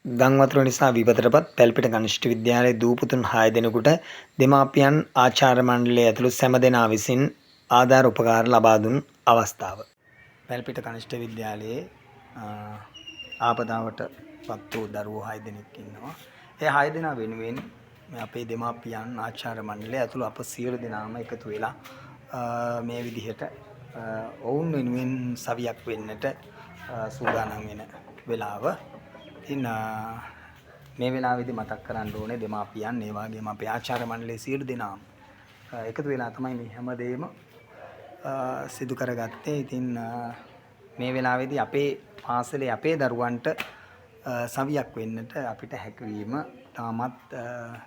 ගංවතුර නිසා විපතටපත් පැල්පිට කනිෂ්ඨ විද්‍යාලයේ දූපුතුන් 6 දෙනෙකුට දෙමාපියන් ආචාර්ය මණ්ඩලය ඇතුළු සැම දෙනා විසින් ආධාර උපකාර ලබා දුන් අවස්ථාව. පැල්පිට කනිෂ්ඨ විද්‍යාලයේ ආපදාවට පත් වූ දරුවෝ 6 දෙනෙක් ඉන්නවා. ඒ 6 දෙනා වෙනුවෙන් අපේ දෙමාපියන් ආචාර්ය මණ්ඩලය ඇතුළු අප සියලු දෙනාම එකතු වෙලා මේ විදිහට ඔවුන් වෙනුවෙන් සවියක් වෙන්නට සූදානම් වෙන වෙලාව. ඉතින් මේ වෙලාවේදී මතක් කරන්න ඕනේ දෙමාපියන් ඒ වගේම අපේ ආචාර්ය මණ්ඩලයේ සියලු දෙනාම එකතු වෙලා තමයි මේ හැමදේම සිදු කරගත්තේ. ඉතින් මේ වෙලාවේදී අපේ පාසලේ අපේ දරුවන්ට සවියක් වෙන්නට අපිට හැකියවීම තාමත්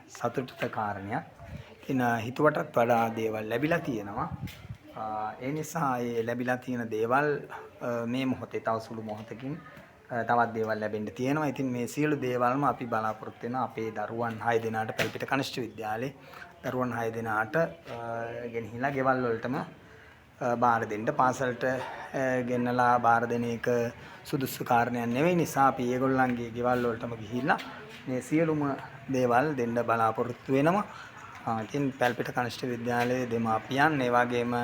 සතුටට කාරණයක්. ඉතින් හිතුවටත් වඩා දේවල් ලැබිලා තියෙනවා. ඒ නිසා ඒ ලැබිලා තියෙන දේවල් මේ මොහොතේ තව සුළු මොහොතකින් තවත් දේවල් ලැබෙන්න තියෙනවා. ඉතින් මේ සියලු දේවල්ම අපි බලාපොරොත්තු වෙනවා අපේ දරුවන් 6 දෙනාට පැල්පිට කනිෂ්ඨ විද්‍යාලයේ දරුවන් 6 දෙනාට ගෙනහිලා ගෙවල් වලටම බාර දෙන්න. පාසලට ගෙන්නලා බාර දෙන එක සුදුසු කාරණයක් නෙවෙයි නිසා අපි ඒගොල්ලන්ගේ ගෙවල් වලටම ගිහිල්ලා මේ සියලුම දේවල් දෙන්න බලාපොරොත්තු වෙනවා. ඉතින් පැල්පිට කනිෂ්ඨ විද්‍යාලයේ දෙමාපියන් ඒ වගේම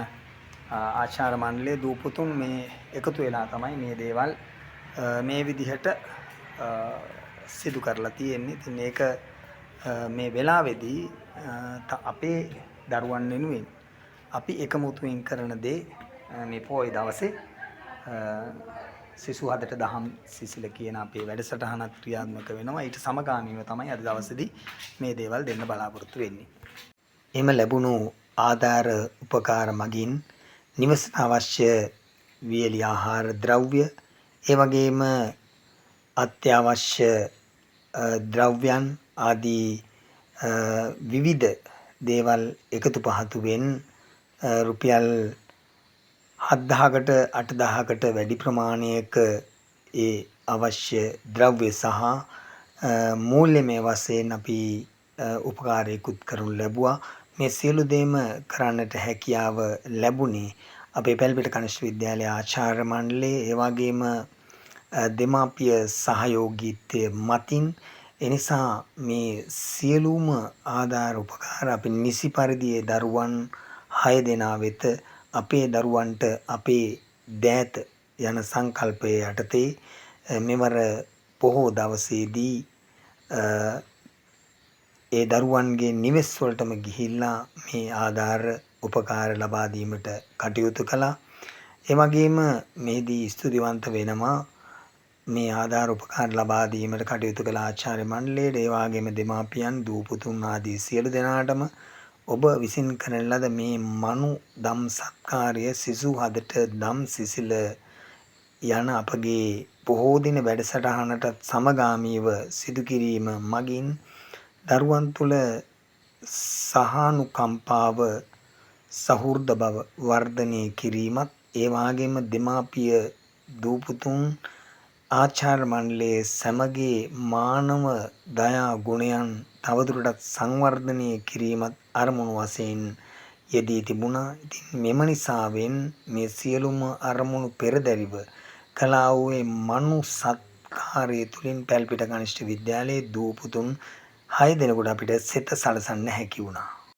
ආචාර්ය මණ්ඩලයේ දූපුතුන් මේ එකතු වෙලා තමයි මේ දේවල් මේ විදිහට සිදු කරලා තියෙන්නේ. ඉතින් ඒක මේ වෙලාවේදී අපේ දරුවන් වෙනුවෙන් අපි එකමුතුවෙන් කරන දේ මේ පොයි දවසේ සිසු හදට දහම් සිසිල කියන අපේ වැඩසටහනක් ක්‍රියාත්මක වෙනවා. ඊට සමගාමීව තමයි අද දවසේදී මේ දේවල් දෙන්න බලාපොරොත්තු වෙන්නේ. එම ලැබුණු ආධාර උපකාර මගින් නිවසට අවශ්‍ය වියලි ආහාර ද්‍රව්‍ය ඒ වගේම අත්‍යවශ්‍ය ද්‍රව්‍යයන් ආදී විවිධ දේවල් එකතු පහතුවෙන් රුපියල් 7000කට 8000කට වැඩි ප්‍රමාණයක ඒ අවශ්‍ය ද්‍රව්‍ය සහ මූල්‍යමය වශයෙන් අපි උපකාරයකුත් කරනු ලැබුවා. මේ සියලු දේම කරන්නට හැකියාව ලැබුණේ අපේ පැල්පිට කනිෂ්ඨ විද්‍යාලයේ ආචාර්ය මණ්ඩලයේ ඒ වගේම දෙමාපිය සහයෝගීත්වය මතින්. එනිසා මේ සියලුම ආධාර උපකාර අපි නිසි පරිදි දරුවන් 6 දෙනා වෙත අපේ දරුවන්ට අපේ දෑත යන සංකල්පය යටතේ මෙවර පොහෝ දවසේදී ඒ දරුවන්ගේ නිවෙස් වලටම ගිහිල්ලා මේ ආධාර උපකාර ලබා දීමට කටයුතු කළා. ඒ වගේම මේදී ස්තුතිවන්ත වෙනවා මේ ආධාර උපකාර ලබා දීමට කටයුතු කළ ආචාර්ය මණ්ඩලයට ඒ වගේම දෙමාපියන් දූපුතුන් ආදී සියලු දෙනාටම ඔබ විසින් කරන ලද මේ මනු දම් සත්කාරය සිසු හදට දම් සිසිල යන අපගේ බොහෝ දින වැඩසටහනට සමගාමීව සිදු කිරීම මගින් දරුවන් තුළ සහානුකම්පාව සහෘද බව වර්ධනය කිරීමත් ඒ වගේම දෙමාපිය දූපුතුන් ආචාර්ය මණ්ඩලයේ සමගී මානව දයා ගුණයන් තවදුරටත් සංවර්ධනය කිරීමත් අරමුණු වශයෙන් යෙදී තිබුණා. ඉතින් මෙම නිසාවෙන් මේ සියලුම අරමුණු පෙරදැරිව කළා වූ මනු සත්කාරය තුළින් පැල්පිට කනිෂ්ඨ විද්‍යාලයේ දූපුතුන් 6 දෙනෙකුට අපිට සිත සලසන්න හැකි වුණා.